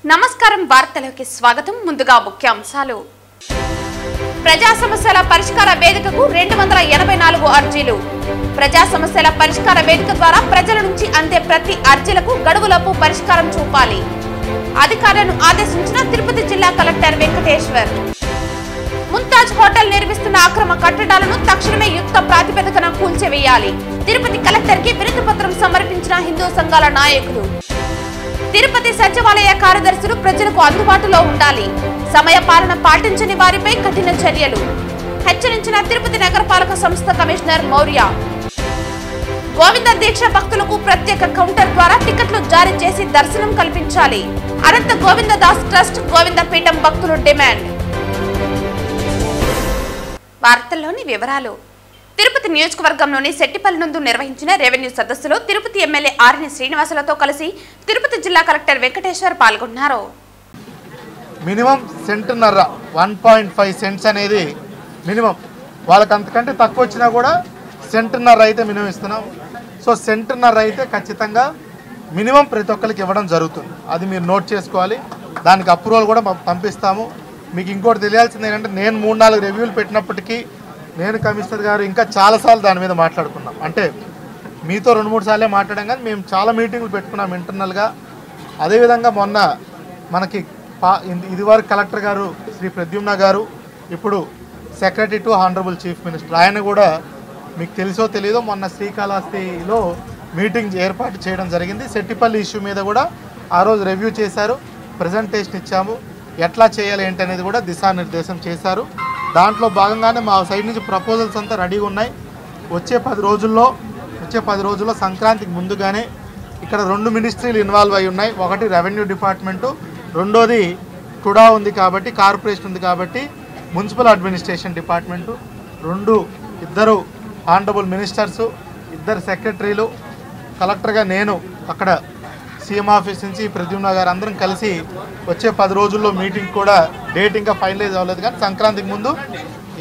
నమస్కారం వార్తలకు స్వాగతం ముందుగా ముఖ్యాంశాలు ప్రజా సమస్యల పరిష్కార వేదికకు 284 అర్జీలు ప్రజా సమస్యల పరిష్కార వేదిక ద్వారా ప్రజల నుంచి అందే ప్రతి అర్జీలకు గడువులోపు పరిష్కారం చూపాలి అధికారులను ఆదేశించిన తిరుపతి జిల్లా కలెక్టర్ వెంకటేశ్వర్ ముంతాజ్ హోటల్ నిర్మిస్తున్న అక్రమ కట్టడాలను తక్షణమే యుక్త ప్రాతిపదికన కూల్చివేయాలి తిరుపతి కలెక్టర్ కి వినతి పత్రం సమర్పించిన హిందూ సంఘాల నాయకులు తిరుపతి సచివాలయ కార్యదర్శులు ప్రజలకు అందుబాటులో ఉండాలి సమయ పాలన పాటించని వారిపై కఠిన చర్యలు హెచ్చరించిన తిరుపతి నగరపాలక సంస్థ కమిషనర్ మౌర్య గోవింద దీక్ష భక్తులకు ప్రత్యేక కౌంటర్ ద్వారా టికెట్లు జారీ చేసి దర్శనం కల్పించాలి అనంత గోవింద దాస్ ట్రస్ట్ గోవింద పీఠం భక్తులు డిమాండ్ వార్తల్లోని వివరాలు తిరుపతి నియోజకవర్గంలోని సెట్టిపల్లి నందు నిర్వహించిన రెవెన్యూ సదస్సులో తిరుపతి ఎమ్మెల్యే ఆర్ఎన్ శ్రీనివాసులతో కలిసి తిరుపతి జిల్లా కలెక్టర్ వెంకటేశ్వర్ పాల్గొన్నారు. మినిమం సెంటున్నర 1.5 సెంట్స్ అనేది మినిమం, వాళ్ళకి అంతకంటే తక్కువ వచ్చినా కూడా సెంటున్నర అయితే మినిమం ఇస్తున్నాం. సో సెంటున్నర అయితే ఖచ్చితంగా మినిమం ప్రతి ఒక్కరికి ఇవ్వడం జరుగుతుంది. అది మీరు నోట్ చేసుకోవాలి. దానికి అప్రూవల్ కూడా పంపిస్తాము. మీకు ఇంకోటి తెలియాల్సింది ఏంటంటే, నేను 3-4 రివ్యూలు పెట్టినప్పటికీ నేను కమిషనర్ గారు ఇంకా చాలాసార్లు దాని మీద మాట్లాడుకున్నాం. అంటే మీతో 2-3 సార్లే మాట్లాడాం, కానీ మేము చాలా మీటింగ్లు పెట్టుకున్నాం ఇంటర్నల్గా. అదేవిధంగా మొన్న మనకి ఇదివరకు కలెక్టర్ గారు శ్రీ ప్రద్యుమ్న గారు, ఇప్పుడు secretary to honourable chief minister, ఆయన కూడా మీకు తెలుసో తెలీదో మొన్న శ్రీకాళహస్తిలో మీటింగ్ ఏర్పాటు చేయడం జరిగింది. సెట్టిపల్లి ఇష్యూ మీద కూడా ఆ రోజు రివ్యూ చేశారు, ప్రజెంటేషన్ ఇచ్చాము, ఎట్లా చేయాలి ఏంటి అనేది కూడా దిశానిర్దేశం చేశారు. దాంట్లో భాగంగానే మా సైడ్ నుంచి ప్రపోజల్స్ అంతా రెడీగా ఉన్నాయి. వచ్చే 10 రోజుల్లో సంక్రాంతికి ముందుగానే ఇక్కడ 2 మినిస్ట్రీలు ఇన్వాల్వ్ అయి ఉన్నాయి. ఒకటి రెవెన్యూ డిపార్ట్మెంటు, రెండోది టుడా ఉంది కాబట్టి, కార్పొరేషన్ ఉంది కాబట్టి మున్సిపల్ అడ్మినిస్ట్రేషన్ డిపార్ట్మెంటు, ఇద్దరు ఆనరబుల్ మినిస్టర్సు, 2 సెక్రటరీలు, కలెక్టర్గా నేను, అక్కడ సీఎం ఆఫీస్ నుంచి ప్రద్యుమ్న గారు అందరం కలిసి వచ్చే 10 రోజుల్లో మీటింగ్ కూడా డేట్ ఇంకా ఫైనలైజ్ అవ్వలేదు, కానీ సంక్రాంతికి ముందు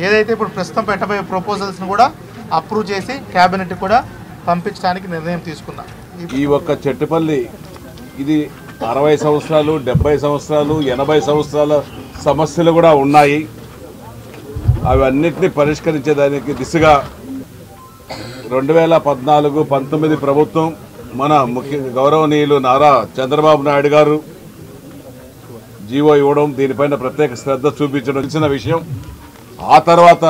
ఏదైతే ఇప్పుడు ప్రస్తుతం పెట్టబోయే ప్రపోజల్స్ను కూడా అప్రూవ్ చేసి క్యాబినెట్ కూడా పంపించడానికి నిర్ణయం తీసుకున్నాం. ఈ ఒక్క చెట్టుపల్లి ఇది 60 సంవత్సరాలు, 70 సంవత్సరాలు, 80 సంవత్సరాల సమస్యలు కూడా ఉన్నాయి. అవన్నిటిని పరిష్కరించేదానికి దిశగా 2014-19 ప్రభుత్వం మన ముఖ్య గౌరవనీయులు నారా చంద్రబాబు నాయుడు గారు జీవో ఇవ్వడం, దీనిపైన ప్రత్యేక శ్రద్ధ చూపించిన విషయం. ఆ తర్వాత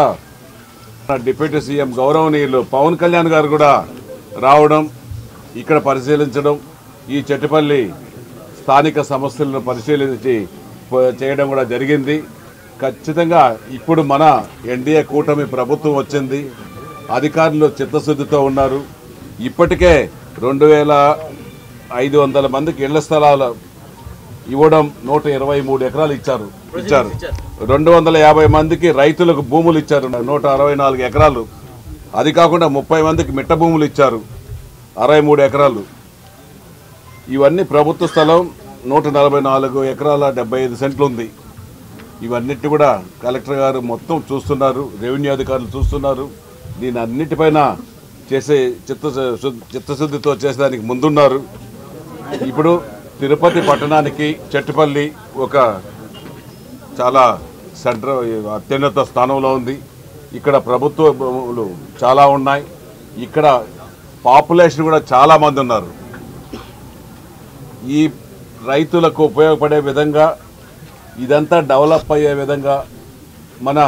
డిప్యూటీ సీఎం గౌరవనీయులు పవన్ కళ్యాణ్ గారు కూడా రావడం, ఇక్కడ పరిశీలించడం, ఈ చెట్టుపల్లి స్థానిక సమస్యలను పరిశీలించి చేయడం కూడా జరిగింది. ఖచ్చితంగా ఇప్పుడు మన ఎన్డీఏ కూటమి ప్రభుత్వం వచ్చింది, అధికారులు చిత్తశుద్ధితో ఉన్నారు. ఇప్పటికే 2500 మందికి ఇళ్ల స్థలాలు ఇవ్వడం, 123 ఎకరాలు ఇచ్చారు. 250 మందికి రైతులకు భూములు ఇచ్చారు, 164 ఎకరాలు. అది కాకుండా 30 మందికి మిట్ట భూములు ఇచ్చారు, 63 ఎకరాలు. ఇవన్నీ ప్రభుత్వ స్థలం, 144 ఎకరాల 75 సెంట్లు ఉంది. ఇవన్నిటి కూడా కలెక్టర్ గారు మొత్తం చూస్తున్నారు, రెవెన్యూ అధికారులు చూస్తున్నారు. దీని అన్నిటిపైన చేసే చిత్తశుద్ధితో చేసేదానికి ముందున్నారు. ఇప్పుడు తిరుపతి పట్టణానికి చెట్టుపల్లి ఒక చాలా అత్యున్నత స్థానంలో ఉంది. ఇక్కడ ప్రభుత్వ భూములు చాలా ఉన్నాయి. ఇక్కడ పాపులేషన్ కూడా చాలామంది ఉన్నారు. ఈ రైతులకు ఉపయోగపడే విధంగా, ఇదంతా డెవలప్ అయ్యే విధంగా మన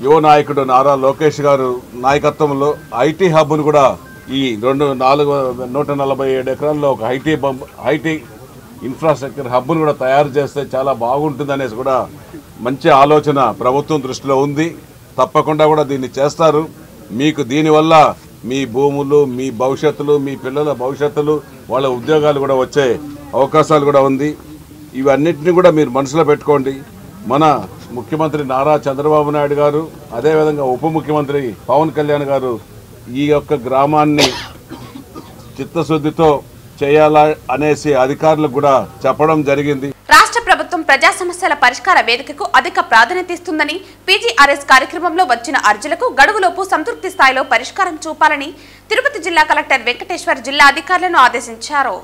యువ నాయకుడు నారా లోకేష్ గారు నాయకత్వంలో ఐటీ హబ్ను కూడా ఈ 147 ఎకరాల్లో ఒక ఐటీ ఇన్ఫ్రాస్ట్రక్చర్ హబ్ను కూడా తయారు చేస్తే చాలా బాగుంటుందనేసి కూడా మంచి ఆలోచన ప్రభుత్వం దృష్టిలో ఉంది. తప్పకుండా కూడా దీన్ని చేస్తారు. మీకు దీనివల్ల మీ భూములు, మీ భవిష్యత్తులు, మీ పిల్లల భవిష్యత్తులు, వాళ్ళ ఉద్యోగాలు కూడా వచ్చే అవకాశాలు కూడా ఉంది. ఇవన్నిటిని కూడా మీరు మనసులో పెట్టుకోండి. మన ముఖ్యమంత్రి నారా చంద్రబాబు నాయుడు గారు, అదేవిధంగా ఉప ముఖ్యమంత్రి పవన్ కళ్యాణ్ గారు ఈ యొక్క గ్రామాన్ని చిత్తశుద్ధితో చేయాలా అనేసి అధికారులకు కూడా చెప్పడం జరిగింది. రాష్ట్ర ప్రభుత్వం ప్రజా సమస్యల పరిష్కార వేదికకు అధిక ప్రాధాన్యత ఇస్తుందని, పీజీఆర్ఎస్ కార్యక్రమంలో వచ్చిన అర్జీలకు గడువులోపు సంతృప్తి స్థాయిలో పరిష్కారం చూపాలని తిరుపతి జిల్లా కలెక్టర్ వెంకటేశ్వర్ జిల్లా అధికారులను ఆదేశించారు.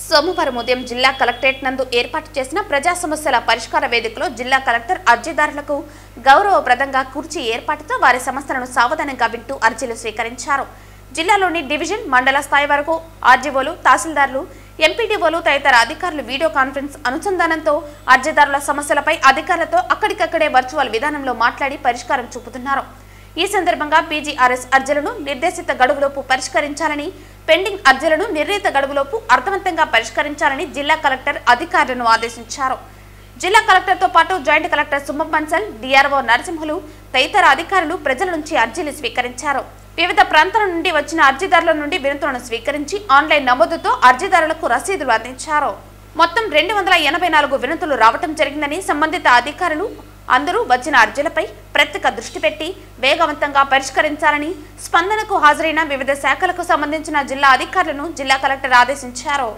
సోమవారం ఉదయం జిల్లా కలెక్టరేట్ నందు ఏర్పాటు చేసిన ప్రజా సమస్యల పరిష్కార వేదికలో జిల్లా కలెక్టర్ అర్జీదారులకు గౌరవప్రదంగా కుర్చీ ఏర్పాటుతో వారి సమస్యలను సావధానంగా వింటూ అర్జీలు స్వీకరించారు. జిల్లాలోని డివిజన్, మండల స్థాయి వరకు ఆర్జీఓలు, తహసీల్దార్లు, ఎంపీడీఓలు తదితర అధికారులు వీడియో కాన్ఫరెన్స్ అనుసంధానంతో అర్జీదారుల సమస్యలపై అధికారులతో అక్కడికక్కడే వర్చువల్ విధానంలో మాట్లాడి పరిష్కారం చూపుతున్నారు. ఈ సందర్భంగా పీజీఆర్ఎస్ అర్జీలను నిర్దేశిత గడువులోపు పరిష్కరించాలని, పెండింగ్ అర్జీలను నిర్ణీత గడువులోపు అర్థవంతంగా పరిష్కరించాలని జిల్లా కలెక్టర్ అధికారులను ఆదేశించారు. జిల్లా కలెక్టర్తో పాటు joint collector Suman Bansal, DRO Narasimhulu తదితర అధికారులు ప్రజల నుంచి అర్జీలు స్వీకరించారు. వివిధ ప్రాంతాల నుండి వచ్చిన అర్జీదారుల నుండి వినతులను స్వీకరించి ఆన్లైన్ నమోదుతో అర్జీదారులకు రసీదులు అందించారు. మొత్తం 284 వినతులు రావటం జరిగిందని, సంబంధిత అధికారులు అందరూ వచ్చిన అర్జీలపై ప్రత్యేక దృష్టి పెట్టి వేగవంతంగా పరిష్కరించాలని స్పందనకు హాజరైన వివిధ శాఖలకు సంబంధించిన జిల్లా అధికారులను జిల్లా కలెక్టర్ ఆదేశించారు.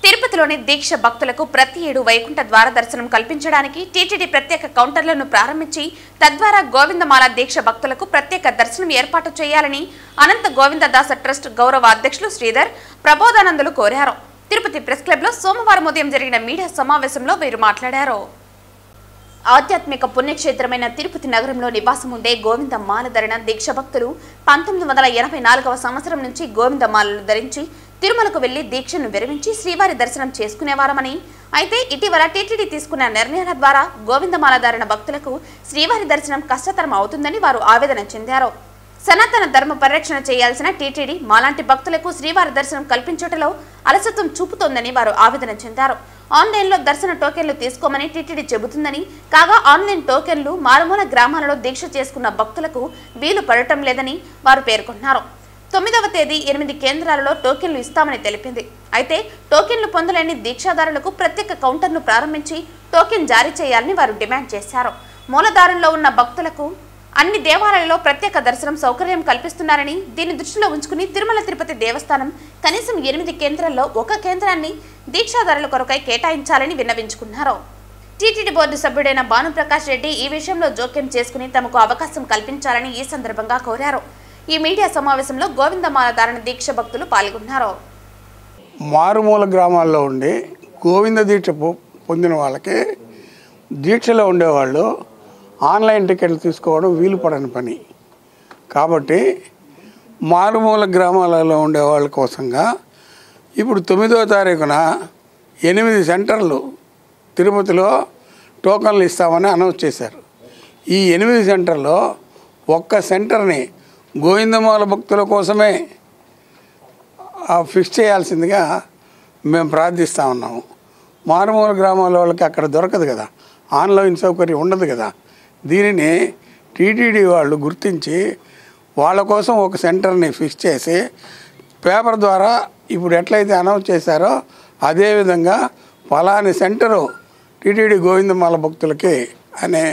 తిరుపతిలోని దీక్ష భక్తులకు ప్రతి ఏడు వైకుంఠ ద్వార దర్శనం కల్పించడానికి టీటీడీ ప్రత్యేక కౌంటర్లను ప్రారంభించి తద్వారా గోవిందమాల దీక్ష భక్తులకు ప్రత్యేక దర్శనం ఏర్పాటు చేయాలని అనంత గోవిందదాస ట్రస్ట్ గౌరవ అధ్యక్షులు శ్రీధర్ ప్రబోధానందులు కోరారు. తిరుపతి ప్రెస్ క్లబ్ లో సోమవారం ఉదయం జరిగిన మీడియా సమావేశంలో వీరు మాట్లాడారు. ఆధ్యాత్మిక పుణ్యక్షేత్రమైన తిరుపతి నగరంలో నివాసం ఉండే గోవిందమాల ధరణ దీక్ష భక్తులు 1984వ సంవత్సరం నుంచి గోవిందమాలను ధరించి తిరుమలకు వెళ్లి దీక్షను విరమించి శ్రీవారి దర్శనం చేసుకునేవారమని, అయితే ఇటీవల టీటీడీ తీసుకున్న నిర్ణయాల ద్వారా గోవిందమాల ధారణ భక్తులకు శ్రీవారి దర్శనం కష్టతరం అవుతుందని వారు ఆవేదన చెందారు. సనాతన ధర్మ పరిరక్షణ చేయాల్సిన టీటీడీ మాలాంటి భక్తులకు శ్రీవారి దర్శనం కల్పించటంలో అలసత్వం చూపుతోందని వారు ఆవేదన చెందారు. ఆన్లైన్లో దర్శన టోకెన్లు తీసుకోమని టీటీడీ చెబుతుందని, కాగా ఆన్లైన్ టోకెన్లు మారుమూల గ్రామాలలో దీక్ష చేసుకున్న భక్తులకు వీలు పడటం లేదని వారు పేర్కొన్నారు. 9వ తేదీ 8 కేంద్రాలలో టోకెన్లు ఇస్తామని తెలిపింది. అయితే టోకెన్లు పొందలేని దీక్షాదారులకు ప్రత్యేక కౌంటర్ను ప్రారంభించి టోకెన్ జారీ చేయాలని వారు డిమాండ్ చేశారు. మూలధారంలో ఉన్న భక్తులకు అన్ని దేవాలయాల్లో ప్రత్యేక దర్శనం సౌకర్యం కల్పిస్తున్నారని, దీన్ని దృష్టిలో ఉంచుకుని తిరుమల తిరుపతి దేవస్థానం కనీసం 8 కేంద్రాల్లో ఒక కేంద్రాన్ని దీక్షాదారుల కొరకై కేటాయించాలని విన్నవించుకున్నారు. టీటీడీ బోర్డు సభ్యుడైన భానుప్రకాష్ రెడ్డి ఈ విషయంలో జోక్యం చేసుకుని తమకు అవకాశం కల్పించాలని ఈ సందర్భంగా కోరారు. ఈ మీడియా సమావేశంలో గోవిందమాల ధారణ దీక్ష భక్తులు పాల్గొన్నారు. మారుమూల గ్రామాల్లో ఉండి గోవింద దీక్ష పొందిన వాళ్ళకి దీక్షలో ఉండేవాళ్ళు ఆన్లైన్ టికెట్లు తీసుకోవడం వీలు పడని పని కాబట్టి మారుమూల గ్రామాలలో ఉండే వాళ్ళ కోసంగా ఇప్పుడు 9వ తారీఖున 8 సెంటర్లు తిరుపతిలో టోకన్లు ఇస్తామని అనౌన్స్ చేశారు. ఈ 8 సెంటర్లో ఒక్క సెంటర్ని గోవిందమాల భక్తుల కోసమే ఫిక్స్ చేయాల్సిందిగా మేము ప్రార్థిస్తూ ఉన్నాము. మారుమూల గ్రామాల వాళ్ళకి అక్కడ దొరకదు కదా, ఆన్లైన్ సౌకర్యం ఉండదు కదా. దీనిని టీటీడీ వాళ్ళు గుర్తించి వాళ్ళ కోసం ఒక సెంటర్ని ఫిక్స్ చేసి పేపర్ ద్వారా ఇప్పుడు ఎట్లయితే అనౌన్స్ చేశారో అదేవిధంగా ఫలాని సెంటరు టీటీడీ గోవిందమాల భక్తులకి అనే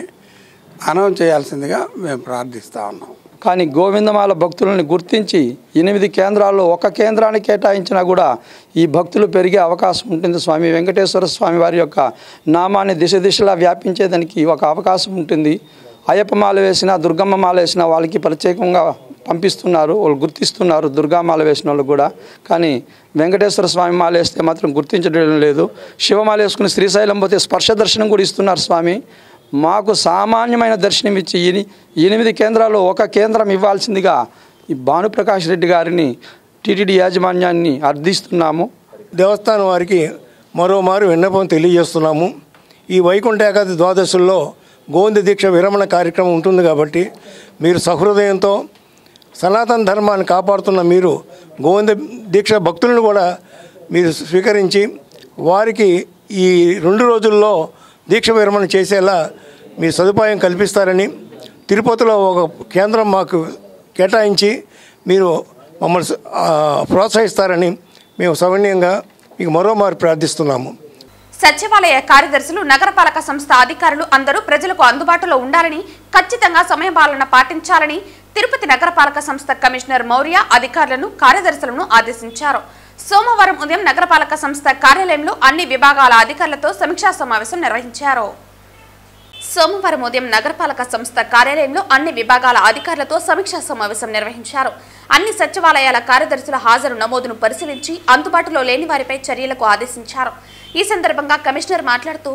అనౌన్స్ చేయాల్సిందిగా మేము ప్రార్థిస్తూ ఉన్నాం. కానీ గోవిందమాల భక్తులను గుర్తించి 8 కేంద్రాల్లో ఒక కేంద్రాన్ని కేటాయించినా కూడా ఈ భక్తులు పెరిగే అవకాశం ఉంటుంది. స్వామి వెంకటేశ్వర స్వామి వారి యొక్క నామాన్ని దిశలా వ్యాపించేదానికి ఒక అవకాశం ఉంటుంది. అయ్యప్ప మాల వేసిన, దుర్గమ్మ మాల వేసిన వాళ్ళకి ప్రత్యేకంగా పంపిస్తున్నారు, వాళ్ళు గుర్తిస్తున్నారు దుర్గామాల వేసిన వాళ్ళు కూడా. కానీ వెంకటేశ్వర స్వామి మాల వేస్తే మాత్రం గుర్తించడం లేదు. శివమాల వేసుకుని శ్రీశైలం పోతే స్పర్శ దర్శనం కూడా ఇస్తున్నారు. స్వామి మాకు సామాన్యమైన దర్శనం ఇచ్చి 8 కేంద్రాల్లో ఒక కేంద్రం ఇవ్వాల్సిందిగా ఈ భానుప్రకాష్ రెడ్డి గారిని టీటీడీ యాజమాన్యాన్ని అర్థిస్తున్నాము. దేవస్థానం వారికి మరోమారు విన్నపం తెలియజేస్తున్నాము. ఈ వైకుంఠ ఏకాదశి ద్వాదశుల్లో గోవింద దీక్ష విరమణ కార్యక్రమం ఉంటుంది కాబట్టి మీరు సహృదయంతో సనాతన ధర్మాన్ని కాపాడుతున్న మీరు గోవింద దీక్ష భక్తులను కూడా మీరు స్వీకరించి వారికి ఈ 2 రోజుల్లో దీక్ష విరమణ చేసేలా మీ సదుపాయం కల్పిస్తారని, తిరుపతిలో ఒక కేంద్రం మాకు కేటాయించి మీరు మమ్మల్ని ప్రోత్సహిస్తారని మేము సవినయంగా మీకు మరోమారు ప్రార్థిస్తున్నాము. సచివాలయ కార్యదర్శులు, నగరపాలక సంస్థ అధికారులు అందరూ ప్రజలకు అందుబాటులో ఉండాలని, ఖచ్చితంగా సమయపాలన పాటించాలని తిరుపతి నగరపాలక సంస్థ కమిషనర్ మౌర్య అధికారులను, కార్యదర్శులను ఆదేశించారు. సోమవారం ఉదయం నగరపాలక సంస్థ కార్యాలయంలో అన్ని విభాగాల అధికారులతో సమీక్షా సమావేశం నిర్వహించారు. సోమవారం ఉదయం నగరపాలక సంస్థ కార్యాలయంలో అన్ని విభాగాల అధికారులతో సమీక్షా సమావేశం నిర్వహించారు. అన్ని సచివాలయాల కార్యదర్శుల హాజరు నమోదును పరిశీలించి అందుబాటులో లేని వారిపై చర్యలకు ఆదేశించారు. ఈ సందర్భంగా కమిషనర్ మాట్లాడుతూ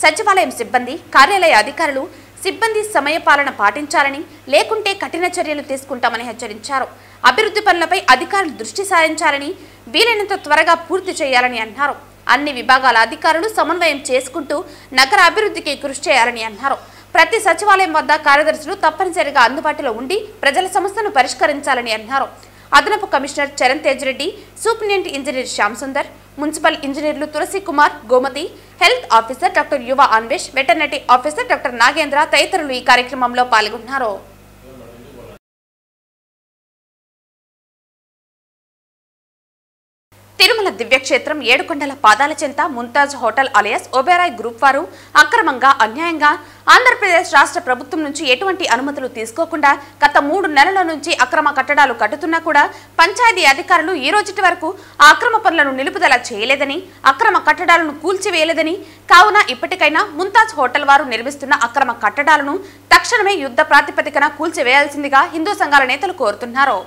సచివాలయం సిబ్బంది, కార్యాలయ అధికారులు సిబ్బంది సమయపాలన పాటించాలని, లేకుంటే కఠిన చర్యలు తీసుకుంటామని హెచ్చరించారు. అభివృద్ధి పనులపై అధికారులు దృష్టి సారించాలని, వీలైనంత త్వరగా పూర్తి చేయాలని అన్నారు. అన్ని విభాగాల అధికారులు సమన్వయం చేసుకుంటూ నగర అభివృద్ధికి కృషి చేయాలని అన్నారు. ప్రతి సచివాలయం వద్ద కార్యదర్శులు తప్పనిసరిగా అందుబాటులో ఉండి ప్రజల సమస్యను పరిష్కరించాలని అన్నారు. అదనపు commissioner Charan Tej Reddy, superintendent engineer Shyam Sundar, municipal ఇంజనీర్లు Tulasi Kumar, Gomathi, health officer doctor Yuva Anvesh, veterinary officer doctor Nagendra తదితరులు ఈ కార్యక్రమంలో పాల్గొన్నారు. తిరుమల దివ్యక్షేత్రం ఏడుకొండల పాదాల చెంత Mumtaz hotel alias Oberoi group వారు అక్రమంగా, అన్యాయంగా ఆంధ్రప్రదేశ్ రాష్ట్ర ప్రభుత్వం నుంచి ఎటువంటి అనుమతులు తీసుకోకుండా గత 3 నెలల నుంచి అక్రమ కట్టడాలు కట్టుతున్నా కూడా పంచాయతీ అధికారులు ఈ రోజుటి వరకు ఆ అక్రమ పనులను నిలుపుదల చేయలేదని, అక్రమ కట్టడాలను కూల్చివేయలేదని, కావున ఇప్పటికైనా ముంతాజ్ హోటల్ వారు నిర్మిస్తున్న అక్రమ కట్టడాలను తక్షణమే యుద్ధ ప్రాతిపదికన కూల్చివేయాల్సిందిగా హిందూ సంఘాల నేతలు కోరుతున్నారు.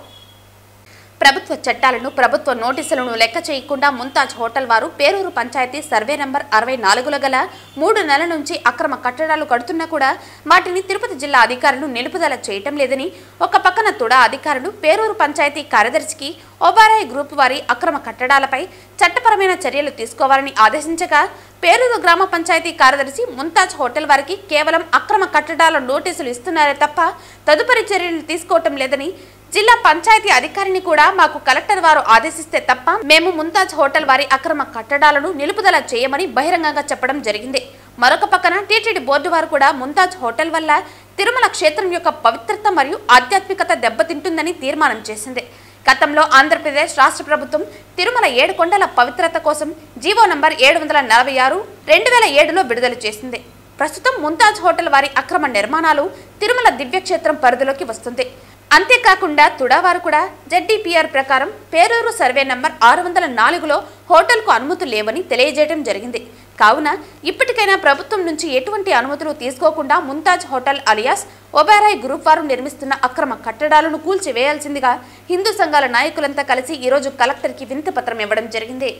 ప్రభుత్వ చట్టాలను, ప్రభుత్వ నోటీసులను లెక్క చేయకుండా ముంతాజ్ హోటల్ వారు పేరూరు పంచాయతీ సర్వే నంబర్ 64లో గల 3 నెలల నుంచి అక్రమ కట్టడాలు కడుతున్నా కూడా వాటిని తిరుపతి జిల్లా అధికారులు నిలుపుదల చేయటం లేదని, ఒక పక్కన తుడా అధికారులు పేరూరు పంచాయతీ కార్యదర్శికి ఒబెరాయ్ గ్రూప్ వారి అక్రమ కట్టడాలపై చట్టపరమైన చర్యలు తీసుకోవాలని ఆదేశించగా, పేరూరు గ్రామ పంచాయతీ కార్యదర్శి ముంతాజ్ హోటల్ వారికి కేవలం అక్రమ కట్టడాల నోటీసులు ఇస్తున్నారే తప్ప తదుపరి చర్యలు తీసుకోవటం లేదని, జిల్లా పంచాయతీ అధికారిని కూడా మాకు కలెక్టర్ వారు ఆదేశిస్తే తప్ప మేము ముంతాజ్ హోటల్ వారి అక్రమ కట్టడాలను నిలుపుదల చేయమని బహిరంగంగా చెప్పడం జరిగింది. మరొక పక్కన టీటీడీ బోర్డు వారు కూడా ముంతాజ్ హోటల్ వల్ల తిరుమల క్షేత్రం యొక్క పవిత్రత మరియు ఆధ్యాత్మికత దెబ్బతింటుందని తీర్మానం చేసింది. గతంలో ఆంధ్రప్రదేశ్ రాష్ట్ర ప్రభుత్వం తిరుమల 7 కొండల పవిత్రత కోసం జీవో నంబర్ 746 2007లో విడుదల చేసింది. ప్రస్తుతం ముంతాజ్ హోటల్ వారి అక్రమ నిర్మాణాలు తిరుమల దివ్యక్షేత్రం పరిధిలోకి వస్తుంది. అంతేకాకుండా తుడావారు కూడా జెడ్డీపీఆర్ ప్రకారం పేరూరు సర్వే నంబర్ 604లో హోటల్కు అనుమతులు లేవని తెలియజేయడం జరిగింది. కావున ఇప్పటికైనా ప్రభుత్వం నుంచి ఎటువంటి అనుమతులు తీసుకోకుండా Mumtaz hotel alias Oberoi group వారు నిర్మిస్తున్న అక్రమ కట్టడాలను కూల్చివేయాల్సిందిగా హిందూ సంఘాల నాయకులంతా కలిసి ఈరోజు కలెక్టర్కి వినతి పత్రం ఇవ్వడం జరిగింది.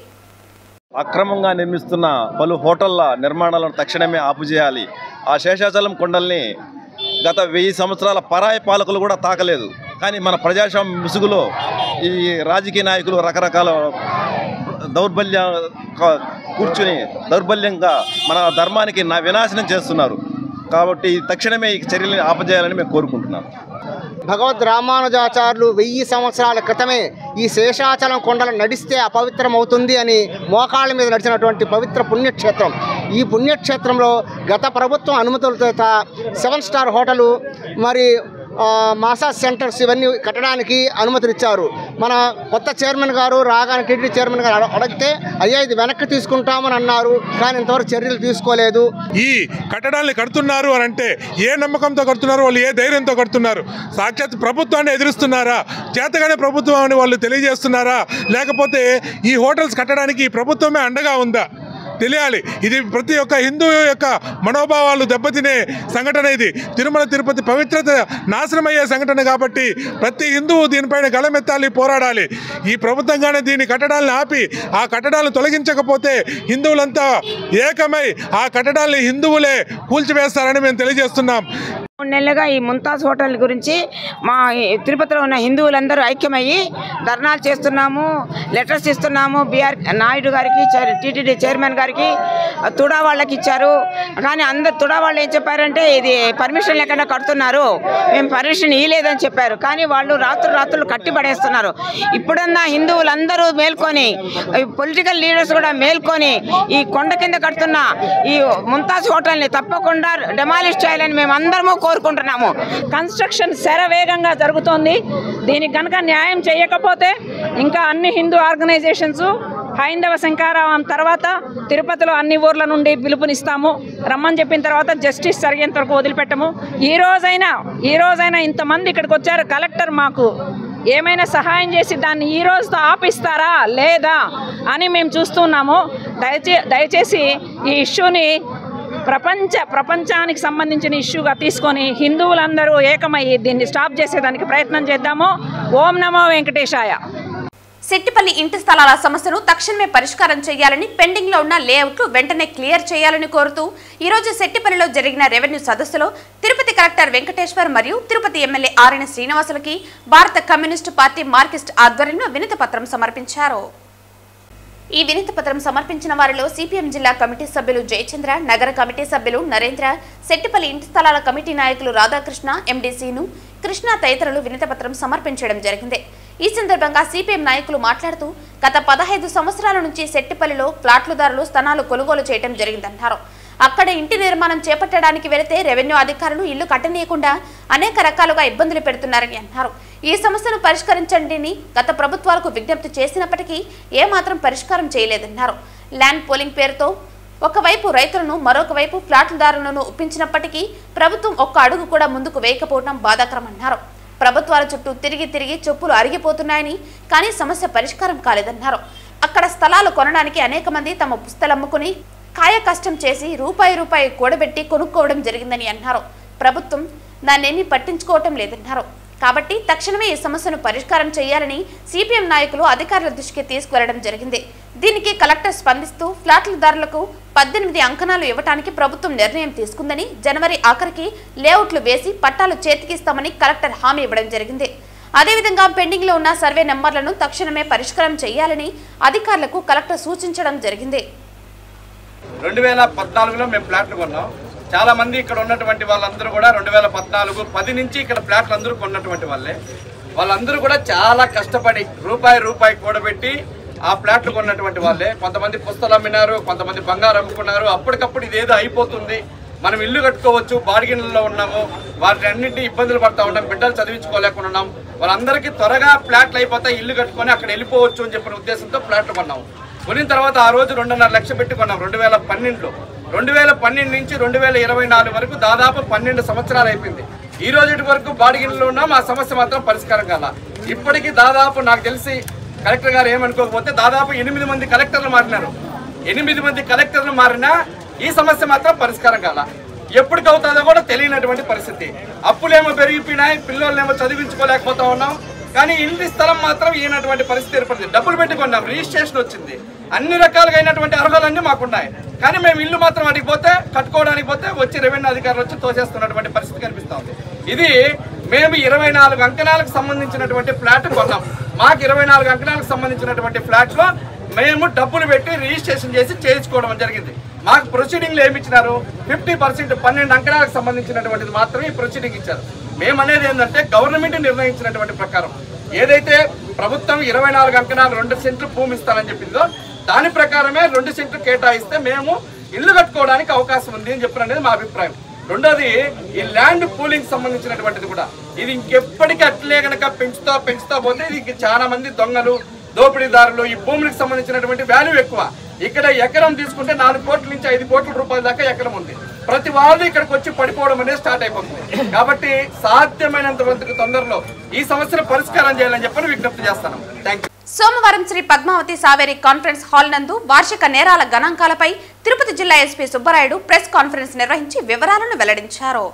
అక్రమంగా నిర్మిస్తున్న పలు హోటళ్ల నిర్మాణాలను తక్షణమే ఆపుచేయాలి. ఆ శేషాచలం కొండల్ని గత 1000 సంవత్సరాల పరాయి పాలకులు కూడా తాకలేదు. కానీ మన ప్రజాస్వామ్య ముసుగులో ఈ రాజకీయ నాయకులు రకరకాల దౌర్బల్యంగా మన ధర్మానికి వినాశనం చేస్తున్నారు. కాబట్టి తక్షణమే ఈ చర్యలను ఆపజేయాలని మేము కోరుకుంటున్నాం. భగవద్ రామానుజాచార్యులు 1000 సంవత్సరాల క్రితమే ఈ శేషాచలం కొండలు నడిస్తే అపవిత్రమవుతుంది అని మోకాళ్ళ మీద నడిచినటువంటి పవిత్ర పుణ్యక్షేత్రం. ఈ పుణ్యక్షేత్రంలో గత ప్రభుత్వం అనుమతులతో 7 స్టార్ హోటలు, మరి మసాజ్ సెంటర్స్ ఇవన్నీ కట్టడానికి అనుమతులు ఇచ్చారు. మన కొత్త చైర్మన్ గారు రాగానే టీటీడీ చైర్మన్ గారు అడిగితే అయ్యా ఇది వెనక్కి తీసుకుంటామని అన్నారు. కానీ ఇంతవరకు చర్యలు తీసుకోలేదు. ఈ కట్టడాన్ని కడుతున్నారు అని అంటే ఏ నమ్మకంతో కడుతున్నారు, వాళ్ళు ఏ ధైర్యంతో కడుతున్నారు? సాక్షాత్ ప్రభుత్వాన్ని ఎదురుస్తున్నారా? చేతగానే ప్రభుత్వం అని వాళ్ళు తెలియజేస్తున్నారా? లేకపోతే ఈ హోటల్స్ కట్టడానికి ఈ ప్రభుత్వమే అండగా ఉందా? తెలియాలి. ఇది ప్రతి ఒక్క హిందువు యొక్క మనోభావాలు దెబ్బతినే సంఘటన. ఇది తిరుమల తిరుపతి పవిత్రత నాశనమయ్యే సంఘటన. కాబట్టి ప్రతి హిందువు దీనిపైన గళమెత్తాలి, పోరాడాలి. ఈ ప్రభుత్వంగానే దీని కట్టడాలను ఆపి ఆ కట్టడాలను తొలగించకపోతే హిందువులంతా ఏకమై ఆ కట్టడాలని హిందువులే కూల్చివేస్తారని మేము తెలియజేస్తున్నాం. 3 నెలలుగా ఈ ముంతాజ్ హోటల్ గురించి మా తిరుపతిలో ఉన్న హిందువులందరూ ఐక్యమయ్యి ధర్నాలు చేస్తున్నాము, లెటర్స్ ఇస్తున్నాము. బిఆర్ నాయుడు గారికి, టీటీడీ చైర్మన్ గారికి, తుడా వాళ్ళకి ఇచ్చారు. కానీ అందరు తుడా వాళ్ళు ఏం చెప్పారంటే ఇది పర్మిషన్ లేకుండా కడుతున్నారు, మేము పర్మిషన్ ఇవ్వలేదని చెప్పారు. కానీ వాళ్ళు రాత్రులు కట్టిపడేస్తున్నారు. ఇప్పుడన్నా హిందువులందరూ మేల్కొని, పొలిటికల్ లీడర్స్ కూడా మేల్కొని ఈ కొండ కింద కడుతున్న ఈ ముంతాజ్ హోటల్ని తప్పకుండా డెమాలిష్ చేయాలని మేము అందరము కోరుకుంటున్నాము. కన్స్ట్రక్షన్ శరవేగంగా జరుగుతోంది. దీనికి కనుక న్యాయం చేయకపోతే ఇంకా అన్ని హిందూ ఆర్గనైజేషన్స్ హైందవ శంకారావం తర్వాత తిరుపతిలో అన్ని ఊర్ల నుండి పిలుపునిస్తాము. రమ్మని చెప్పిన తర్వాత జస్టిస్ జరిగేంత వరకు వదిలిపెట్టము. ఈ రోజైనా ఇంతమంది ఇక్కడికి వచ్చారు. కలెక్టర్ మాకు ఏమైనా సహాయం చేసి దాన్ని ఈ రోజుతో ఆపిస్తారా లేదా అని మేము చూస్తున్నాము. దయచేసి ఈ ఇష్యూని ప్రపంచానికి సంబంధించిన ఇష్యూగా తీసుకొని హిందువులందరూ ఏకమయ్యి దీన్ని స్టాప్ చేసేదానికి ప్రయత్నం చేద్దాము. ఓం నమో వెంకటేశాయ. సెట్టిపల్లి ఇంటి స్థలాల సమస్యను తక్షణమే పరిష్కారం చేయాలని, పెండింగ్ లో ఉన్న లేఅవుట్లు వెంటనే క్లియర్ చేయాలని కోరుతూ ఈ రోజు సెట్టిపల్లిలో జరిగిన రెవెన్యూ సదస్సులో తిరుపతి కలెక్టర్ వెంకటేశ్వర్ మరియు తిరుపతి ఎమ్మెల్యే ఆర్ఎన్ శ్రీనివాసులకి భారత కమ్యూనిస్టు పార్టీ మార్కిస్ట్ ఆధ్వర్యంలో వినతి పత్రం సమర్పించారు. ఈ వినతి పత్రం సమర్పించిన వారిలో సిపిఎం జిల్లా కమిటీ సభ్యులు జయచంద్ర, నగర కమిటీ సభ్యులు నరేంద్ర, సెట్టిపల్లి ఇంటి స్థలాల కమిటీ నాయకులు రాధాకృష్ణ, ఎండీసీను కృష్ణ తదితరులు వినతి పత్రం సమర్పించడం జరిగింది. ఈ సందర్భంగా సిపిఎం నాయకులు మాట్లాడుతూ గత 15 సంవత్సరాల నుంచి సెట్టిపల్లిలో ఫ్లాట్లుదారులు స్థలాలు కొనుగోలు చేయడం జరిగిందన్నారు. అక్కడ ఇంటి నిర్మాణం చేపట్టడానికి వెళితే రెవెన్యూ అధికారులు ఇల్లు కట్టనీయకుండా అనేక రకాలుగా ఇబ్బందులు పెడుతున్నారని అన్నారు. ఈ సమస్యను పరిష్కరించండి గత ప్రభుత్వాలకు విజ్ఞప్తి చేసినప్పటికీ ఏమాత్రం పరిష్కారం చేయలేదన్నారు. ల్యాండ్ పోలింగ్ పేరుతో ఒకవైపు రైతులను మరొక వైపు ఫ్లాట్లదారులను ఒప్పించినప్పటికీ ప్రభుత్వం ఒక్క అడుగు కూడా ముందుకు వేయకపోవడం బాధాకరమన్నారు. ప్రభుత్వాల చుట్టూ తిరిగి తిరిగి చెప్పులు అరిగిపోతున్నాయని, కానీ సమస్య పరిష్కారం కాలేదన్నారు. అక్కడ స్థలాలు కొనడానికి అనేక మంది తమ పుస్తలు అమ్ముకుని కాయ కష్టం చేసి రూపాయి కూడబెట్టి కొనుక్కోవడం జరిగిందని అన్నారు. ప్రభుత్వం దాన్నేమీ పట్టించుకోవటం లేదన్నారు. కాబట్టి తక్షణమే ఈ సమస్యను పరిష్కారం చేయాలని సిపిఎం నాయకులు అధికారుల దృష్టికి తీసుకువెళ్లడం జరిగింది. దీనికి కలెక్టర్ స్పందిస్తూ ఫ్లాట్లదారులకు 18 అంకణాలు ఇవ్వడానికి ప్రభుత్వం నిర్ణయం తీసుకుందని, జనవరి ఆఖరికి లేఅవుట్లు వేసి పట్టాలు చేతికిస్తామని కలెక్టర్ హామీ ఇవ్వడం జరిగింది. అదేవిధంగా పెండింగ్ లో ఉన్న సర్వే నెంబర్లను తక్షణమే పరిష్కారం చేయాలని అధికారులకు కలెక్టర్ సూచించడం జరిగింది. 2014లో మేము ఫ్లాట్లు కొన్నాం. చాలా మంది ఇక్కడ ఉన్నటువంటి వాళ్ళందరూ కూడా 2014, 10 నుంచి ఇక్కడ ఫ్లాట్లు అందరూ కొన్నటువంటి వాళ్ళందరూ కూడా చాలా కష్టపడి రూపాయి కూడబెట్టి ఆ ఫ్లాట్లు కొన్నటువంటి వాళ్ళే. కొంతమంది పుస్తలు అమ్మినారు, కొంతమంది బంగారు అమ్ముకున్నారు. అప్పటికప్పుడు ఇదేదో అయిపోతుంది, మనం ఇల్లు కట్టుకోవచ్చు, బాడిగిన్లలో ఉన్నాము, వాటి అన్నింటినీ ఇబ్బందులు పడతా ఉన్నాం, బిడ్డలు చదివించుకోలేకుండా ఉన్నాం, వాళ్ళందరికీ త్వరగా ఫ్లాట్లు అయిపోతాయి, ఇల్లు కట్టుకొని అక్కడ వెళ్ళిపోవచ్చు అని చెప్పిన ఉద్దేశంతో ఫ్లాట్లు కొన్నాము. కొనిన తర్వాత ఆ రోజు 2.5 లక్షలు పెట్టి కొన్నాం 2012లో. 2012 నుంచి 2024 వరకు దాదాపు 12 సంవత్సరాలు అయిపోయింది. ఈ రోజు వరకు బాడిగిన్లో ఉన్నాం. ఆ సమస్య మాత్రం పరిష్కారం కాల. ఇప్పటికీ దాదాపు నాకు తెలిసి కలెక్టర్ గారు ఏమనుకోకపోతే దాదాపు 8 మంది కలెక్టర్లు మారినారు. 8 మంది కలెక్టర్లు మారినా ఈ సమస్య మాత్రం పరిష్కారం కాల. ఎప్పటికవుతుందో కూడా తెలియనటువంటి పరిస్థితి. అప్పులేమో పెరిగిపోయినాయి, పిల్లలనేమో చదివించుకోలేకపోతా ఉన్నాం. కానీ ఇంటి స్థలం మాత్రం ఈయనటువంటి పరిస్థితి ఏర్పడింది. డబ్బులు పెట్టుకున్నాం, రిజిస్ట్రేషన్ వచ్చింది, అన్ని రకాలుగా అయినటువంటి అర్హతలన్నీ మాకున్నాయి. కానీ మేము ఇల్లు మాత్రం అడిగి పోతే కట్టుకోవడానికి పోతే వచ్చి రెవెన్యూ అధికారులు వచ్చి తోసేస్తున్నటువంటి పరిస్థితి కనిపిస్తుంది. ఇది మేము 24 అంకణాలకు సంబంధించినటువంటి ఫ్లాట్ కొన్నాం. మాకు 24 అంకణాలకు సంబంధించినటువంటి ఫ్లాట్లో మేము డబ్బులు పెట్టి రిజిస్ట్రేషన్ చేసి చేయించుకోవడం జరిగింది. మాకు ప్రొసీడింగ్లు ఏమి ఇచ్చినారు? 50% 12 అంకణాలకు సంబంధించినటువంటిది మాత్రమే ఈ ప్రొసీడింగ్ ఇచ్చారు. మేము అనేది ఏంటంటే గవర్నమెంట్ నిర్ణయించినటువంటి ప్రకారం ఏదైతే ప్రభుత్వం 24 అంకణాలు 2 సెంట్లు భూమి ఇస్తానని చెప్పిందో దాని ప్రకారమే 2 సెంట్లు కేటాయిస్తే మేము ఇల్లు కట్టుకోవడానికి అవకాశం ఉంది అని చెప్పినది మా అభిప్రాయం. రెండోది ఈ ల్యాండ్ పూలింగ్ సంబంధించినటువంటిది కూడా ఇది ఇంకెప్పటికీ అట్లే కనుక పెంచుతా పోతే ఇది చాలా మంది దొంగలు, దోపిడీదారులు, ఈ భూములకు సంబంధించినటువంటి వాల్యూ ఎక్కువ. ఇక్కడ ఎకరం తీసుకుంటే 4 కోట్ల నుంచి 5 కోట్ల రూపాయల దాకా ఎకరం ఉంది. ప్రతి వాళ్ళు ఇక్కడికి వచ్చి పడిపోవడం అనేది స్టార్ట్ అయిపోతుంది. కాబట్టి సాధ్యమైనంత వరకు తొందరలో ఈ సమస్యను పరిష్కారం చేయాలని చెప్పని విజ్ఞప్తి చేస్తాను. Thank you. సోమవారం శ్రీ పద్మావతి సావేరి కాన్ఫరెన్స్ హాల్ నందు వార్షిక నేరాల గణాంకాలపై తిరుపతి జిల్లా ఎస్పీ సుబ్బరాయుడు ప్రెస్ కాన్ఫరెన్స్ నిర్వహించి వివరాలను వెల్లడించారు.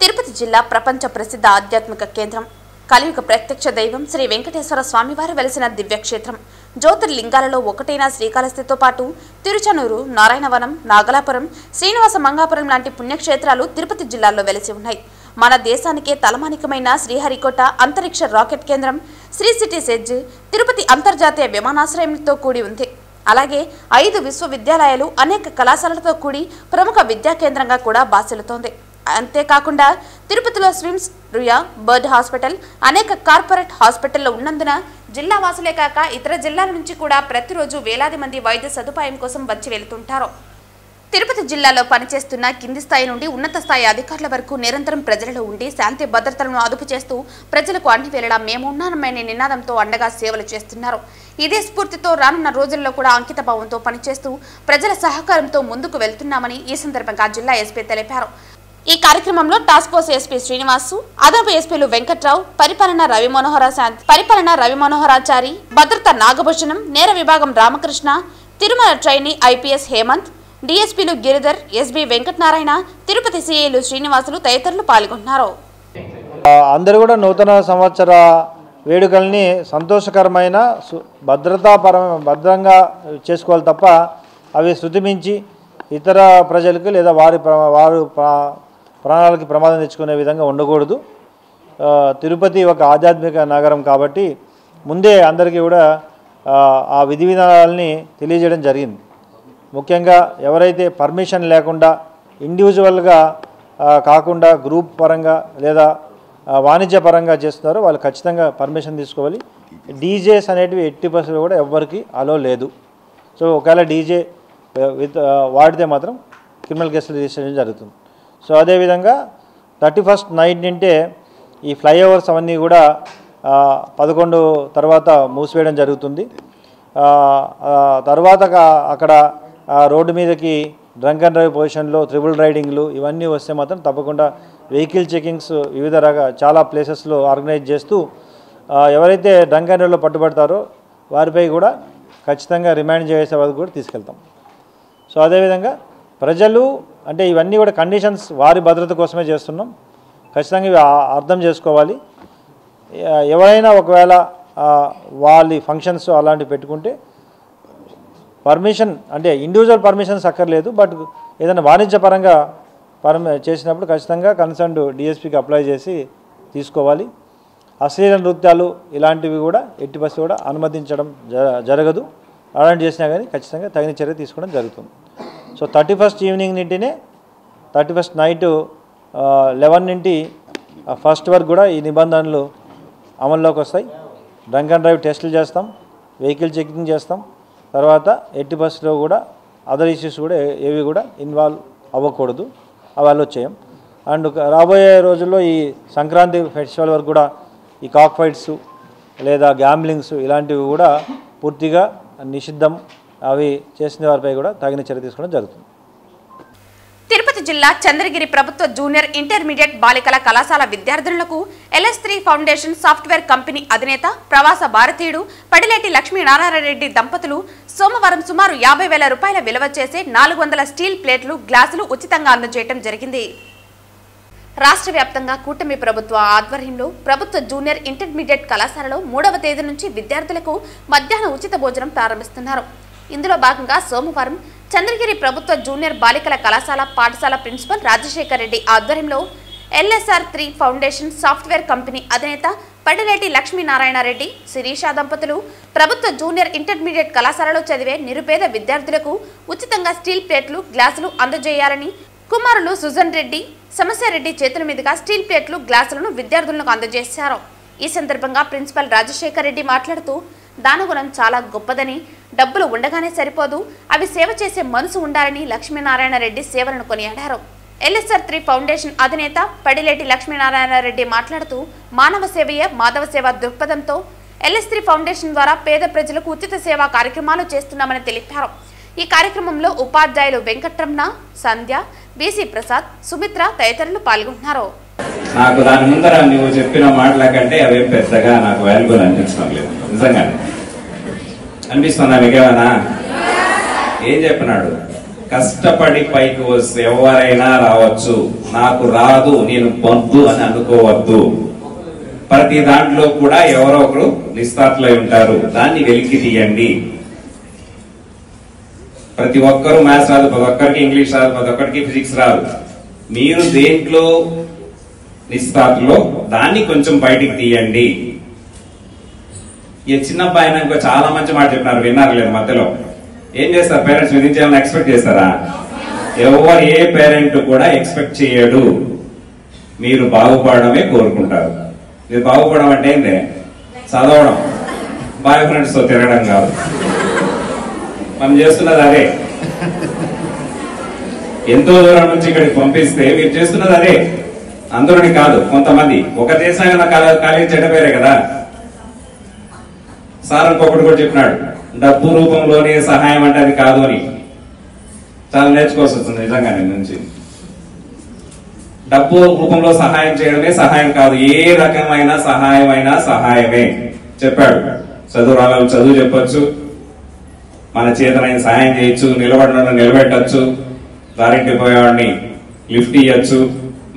తిరుపతి జిల్లా ప్రపంచ ప్రసిద్ధ ఆధ్యాత్మిక కేంద్రం, కలియుగ ప్రత్యక్ష దైవం శ్రీ వెంకటేశ్వర స్వామివారు వెలిసిన దివ్యక్షేత్రం, జ్యోతిర్లింగాలలో ఒకటైన శ్రీకాళహస్తితో పాటు తిరుచనూరు, నారాయణవనం, నాగలాపురం, శ్రీనివాస మంగాపురం లాంటి పుణ్యక్షేత్రాలు తిరుపతి జిల్లాలో వెలిసి ఉన్నాయి. మన దేశానికే తలమానికమైన శ్రీహరికోట అంతరిక్ష రాకెట్ కేంద్రం, శ్రీ సిటీ సెజ్, తిరుపతి అంతర్జాతీయ విమానాశ్రయంతో కూడి ఉంది. అలాగే 5 విశ్వవిద్యాలయాలు, అనేక కళాశాలలతో కూడి ప్రముఖ విద్యా కేంద్రంగా కూడా బాసిల్లుతోంది. అంతేకాకుండా తిరుపతిలో స్విమ్స్, రుయా, బర్డ్ హాస్పిటల్, అనేక కార్పొరేట్ హాస్పిటల్లో ఉన్నందున జిల్లా వాసులే కాక ఇతర జిల్లాల నుంచి కూడా ప్రతిరోజు వేలాది మంది వైద్య సదుపాయం కోసం వచ్చి వెళుతుంటారు. తిరుపతి జిల్లాలో పనిచేస్తున్న కింది స్థాయి నుండి ఉన్నత స్థాయి అధికారుల వరకు నిరంతరం ప్రజలలో ఉండి శాంతి భద్రతలను అదుపు చేస్తూ ప్రజలకు అన్ని వేళలా మేమున్నామనే నినాదంతో అండగా సేవలు చేస్తున్నారు. ఇదే స్ఫూర్తితో రానున్న రోజుల్లో కూడా అంకిత భావంతో పనిచేస్తూ ప్రజల సహకారంతో ముందుకు వెళ్తున్నామని ఈ సందర్భంగా జిల్లా ఎస్పీ తెలిపారు. ఈ కార్యక్రమంలో టాస్క్ ఫోర్స్ ఎస్పీ శ్రీనివాసు, అదనపు ఎస్పీలు వెంకట్రావు, పరిపాలన రవి మనోహరాచారి, భద్రత నాగభూషణం, నేర విభాగం రామకృష్ణ, తిరుమల ట్రైనీ ఐపీఎస్ హేమంత్, డీఎస్పీలు గిరిధర్, ఎస్బీ వెంకటనారాయణ, తిరుపతి సిఐలు శ్రీనివాసులు తదితరులు పాల్గొన్నారు. అందరూ కూడా నూతన సంవత్సర వేడుకల్ని సంతోషకరమైన భద్రంగా చేసుకోవాలి తప్ప అవి శృతిమించి ఇతర ప్రజలకు లేదా వారు ప్రాణాలకి ప్రమాదం తెచ్చుకునే విధంగా ఉండకూడదు. తిరుపతి ఒక ఆధ్యాత్మిక నగరం కాబట్టి ముందే అందరికీ కూడా ఆ విధి విధానాలని తెలియజేయడం జరిగింది. ముఖ్యంగా ఎవరైతే పర్మిషన్ లేకుండా ఇండివిజువల్గా కాకుండా గ్రూప్ పరంగా లేదా వాణిజ్యపరంగా చేస్తున్నారో వాళ్ళు ఖచ్చితంగా పర్మిషన్ తీసుకోవాలి. డీజేస్ అనేటివి 80% కూడా ఎవ్వరికి అలో లేదు. సో ఒకవేళ డీజే వాడితే మాత్రం క్రిమినల్ కేసులు రిజిస్ట్రేషన్ జరుగుతుంది. సో అదేవిధంగా 31st నైట్ నుంటే ఈ ఫ్లైఓవర్స్ అవన్నీ కూడా 11 తర్వాత మూసివేయడం జరుగుతుంది. తర్వాత అక్కడ రోడ్డు మీదకి డ్రంక్ అండ్ డ్రైవ్ పొజిషన్లో ట్రిపుల్ రైడింగ్లు ఇవన్నీ వస్తే మాత్రం తప్పకుండా వెహికల్ చెకింగ్స్ వివిధ చాలా ప్లేసెస్లో ఆర్గనైజ్ చేస్తూ ఎవరైతే డ్రంక్ అండ్ డ్రైవ్లో పట్టుబడతారో వారిపై కూడా ఖచ్చితంగా రిమాండ్ చేసే వరకు కూడా తీసుకెళ్తాం. సో అదేవిధంగా ప్రజలు అంటే ఇవన్నీ కూడా కండిషన్స్ వారి భద్రత కోసమే చేస్తున్నాం. ఖచ్చితంగా ఇవి అర్థం చేసుకోవాలి. ఎవరైనా ఒకవేళ వాళ్ళ ఫంక్షన్స్ అలాంటివి పెట్టుకుంటే పర్మిషన్ అంటే ఇండివిజువల్ పర్మిషన్స్ అక్కర్లేదు. బట్ ఏదైనా వాణిజ్యపరంగా చేసినప్పుడు ఖచ్చితంగా కన్సర్న్డ్ డిఎస్పీకి అప్లై చేసి తీసుకోవాలి. అశ్లీల నృత్యాలు ఇలాంటివి కూడా 80% కూడా అనుమతించడం జరగదు. అలాంటి చేసినా కానీ ఖచ్చితంగా తగిన చర్య తీసుకోవడం జరుగుతుంది. So 31st evening నుండినే 31st night 11 నుండి 1st వరకు కూడా ఈ నిబంధనలు అమల్లోకి వస్తాయి. డ్రంక్ అండ్ డ్రైవ్ టెస్టులు చేస్తాం, వెహికల్ చెకింగ్ చేస్తాం. తర్వాత 80% కూడా అదర్ ఇష్యూస్ కూడా ఏవి కూడా ఇన్వాల్వ్ అవ్వకూడదు, అవి అలో చేయం. అండ్ రాబోయే రోజుల్లో ఈ సంక్రాంతి ఫెస్టివల్ వరకు కూడా ఈ కాక్ ఫైట్స్ లేదా గ్యాంబ్లింగ్స్ ఇలాంటివి కూడా పూర్తిగా నిషిద్ధం. అవి చేసిన వారిపై కూడా తగిన చర్య తీసుకోవడం జరుగుతుంది. తిరుపతి జిల్లా చంద్రగిరి ప్రభుత్వ జూనియర్ ఇంటర్మీడియట్ బాలికల కళాశాల విద్యార్థులకు LS3 ఫౌండేషన్ సాఫ్ట్వేర్ కంపెనీ అధినేత ప్రవాస భారతీయుడు పడిలేటి లక్ష్మీనారాయణరెడ్డి దంపతులు సోమవారం సుమారు 50,000 రూపాయల విలువ చేసే 400 స్టీల్ ప్లేట్లు, గ్లాసులు ఉచితంగా అందజేయడం జరిగింది. రాష్ట్ర వ్యాప్తంగా కూటమి ప్రభుత్వ ఆధ్వర్యంలో ప్రభుత్వ జూనియర్ ఇంటర్మీడియట్ కళాశాలలో 3వ తేదీ నుంచి విద్యార్థులకు మధ్యాహ్న ఉచిత భోజనం ప్రారంభిస్తున్నారు. ఇందులో భాగంగా సోమవారం చంద్రగిరి ప్రభుత్వ జూనియర్ బాలికల కళాశాల పాఠశాల ప్రిన్సిపల్ రాజశేఖర్ రెడ్డి ఆధ్వర్యంలో LSR3 ఫౌండేషన్ సాఫ్ట్వేర్ కంపెనీ అధినేత పడిలేటి లక్ష్మీనారాయణరెడ్డి, శిరీష దంపతులు ప్రభుత్వ జూనియర్ ఇంటర్మీడియట్ కళాశాలలో చదివే నిరుపేద విద్యార్థులకు ఉచితంగా స్టీల్ ప్లేట్లు, గ్లాసులు అందజేయాలని కుమారులు సుజన్ రెడ్డి, సమస్యారెడ్డి చేతుల మీదుగా స్టీల్ ప్లేట్లు, గ్లాసులను విద్యార్థులకు అందజేశారు. ఈ సందర్భంగా ప్రిన్సిపల్ రాజశేఖర్ రెడ్డి మాట్లాడుతూ దానగుణం చాలా గొప్పదని, డబ్బులు ఉండగానే సరిపోదు, అవి సేవ చేసే మనసు ఉండాలని లక్ష్మీనారాయణరెడ్డి సేవలను కొనియాడారు. LSR3 ఫౌండేషన్ అధినేత పడిలేటి లక్ష్మీనారాయణరెడ్డి మాట్లాడుతూ మానవ సేవయే మాధవ సేవ దృక్పథంతో LS3 ఫౌండేషన్ ద్వారా పేద ప్రజలకు ఉచిత సేవా కార్యక్రమాలు చేస్తున్నామని తెలిపారు. ఈ కార్యక్రమంలో ఉపాధ్యాయులు వెంకట్రమణ, సంధ్య, బీసీ ప్రసాద్, సుమిత్ర తదితరులు పాల్గొన్నారు. నాకు దాని ముందర నువ్వు చెప్పిన మాటల కంటే అవేం పెద్దగా నాకు వాల్యుబుల్ అనిపించడం లేదు. నిజంగా అనిపిస్తుందా మీకేమన్నా? ఏం చెప్పినాడు? కష్టపడి పైకి వస్తే ఎవరైనా రావచ్చు, నాకు రాదు నేను పొద్దు అని అనుకోవద్దు. ప్రతి దాంట్లో కూడా ఎవరో ఒకరు నిస్తార్లై ఉంటారు, దాన్ని వెలికి తీయండి. ప్రతి ఒక్కరూ మ్యాథ్స్ రాదు, ప్రతి ఒక్కరికి ఇంగ్లీష్ రాదు, ప్రతి ఒక్కరికి ఫిజిక్స్ రాదు. మీరు దేంట్లో నిస్తార్లో దాన్ని కొంచెం బయటికి తీయండి. ఈ చిన్న అబ్బాయి ఇంకో చాలా మంచి మాట చెప్పినారు, విన్నారు లేదు మధ్యలో. ఏం చేస్తారు పేరెంట్స్? మీ నుంచి ఏమైనా ఎక్స్పెక్ట్ చేస్తారా? ఎవరు ఏ పేరెంట్ కూడా ఎక్స్పెక్ట్ చేయడు. మీరు బాగుపడమే కోరుకుంటారు. మీరు బాగుపడడం అంటే ఏంటి? చదవడం, బాయ్ ఫ్రెండ్స్ తో తిరగడం కాదు. మనం చేస్తున్నది అదే. ఎంతో దూరం నుంచి ఇక్కడికి పంపిస్తే మీరు చేస్తున్నది అదే. అందరిని కాదు, కొంతమంది. ఒక దేశంగా కాలేజీ చెడ్డపేరే కదా. సార్ ఇంకొకటి కూడా చెప్పినాడు, డబ్బు రూపంలోనే సహాయం అంటే అది కాదు అని. చాలా నేర్చుకోవాల్సి వస్తుంది నిజంగా నేను నుంచి. డబ్బు రూపంలో సహాయం చేయడమే సహాయం కాదు, ఏ రకమైన సహాయం అయినా సహాయమే చెప్పాడు. చదువు రావాలి చదువు చెప్పొచ్చు, మన చేతనైన సహాయం చేయొచ్చు, నిలబడిన నిలబెట్టచ్చు, దారింటి పోయేవాడిని లిఫ్ట్ ఇవ్వచ్చు,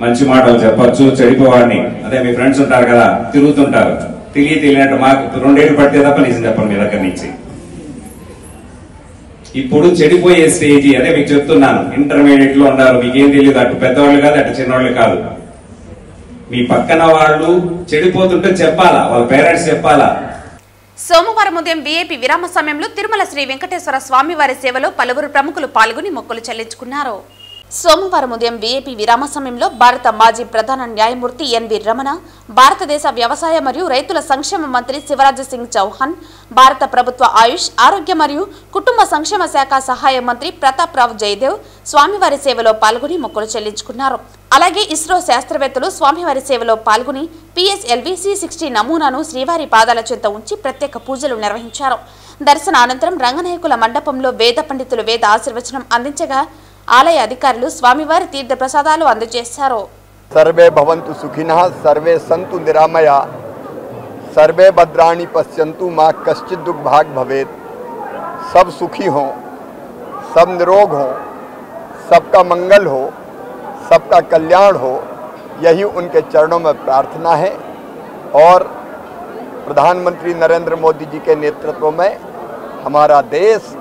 మంచి మాటలు చెప్పొచ్చు, చెడిపోవాడిని అదే మీ ఫ్రెండ్స్ ఉంటారు కదా తిరుగుతుంటారు, తెలియనట్టు మాకు 2 ఏళ్ళు పడితే తప్ప నిజం చెప్పండి మీ దగ్గర నుంచి. ఇప్పుడు చెడిపోయే స్టేజ్ అదే మీకు చెప్తున్నాను. ఇంటర్మీడియట్ లో ఉన్నారు, మీకేం తెలియదు, అటు పెద్దవాళ్ళు కాదు అటు చిన్నవాళ్ళు కాదు. మీ పక్కన వాళ్ళు చెడిపోతుంటే చెప్పాలా, వాళ్ళ పేరెంట్స్ చెప్పాలా. సోమవారం ఉదయం వీఐపీ విరామ సమయంలో తిరుమల శ్రీ వెంకటేశ్వర స్వామివారి సేవలో పలువురు ప్రముఖులు పాల్గొని మొక్కులు చెల్లించుకున్నారు. సోమవారం ఉదయం వీఐపీ విరామ సమయంలో భారత మాజీ ప్రధాన న్యాయమూర్తి ఎన్వి రమణ, భారతదేశ వ్యవసాయ మరియు రైతుల సంక్షేమ మంత్రి శివరాజ్ సింగ్ చౌహాన్, భారత ప్రభుత్వ ఆయుష్, ఆరోగ్య మరియు కుటుంబ సంక్షేమ శాఖ సహాయ మంత్రి ప్రతాప్ రావ్ జయదేవ్ స్వామివారి సేవలో పాల్గొని మొక్కులు చెల్లించుకున్నారు. అలాగే ఇస్రో శాస్త్రవేత్తలు స్వామివారి సేవలో పాల్గొని పిఎస్ఎల్వి C60 నమూనాను శ్రీవారి పాదాల చెంత ఉంచి ప్రత్యేక పూజలు నిర్వహించారు. దర్శన అనంతరం రంగనాయకుల మండపంలో వేద పండితులు వేద ఆశీర్వచనం అందించగా ఆలయ అధికారులు స్వామివారి తీర్థ ప్రసాదాలు అందజేశారు. సర్వే భవంతు సుఖినః, సర్వే సంతు నిరామయ, सर्वे भद्राणि पश्यन्तु माँ कश्चित् दुर्भाग्य भवेत्। सब सुखी हों, सब निरोग हों, सबका मंगल हो, सबका कल्याण हो, यही उनके चरणों में प्रार्थना है। और प्रधानमंत्री नरेंद्र मोदी जी के नेतृत्व में हमारा देश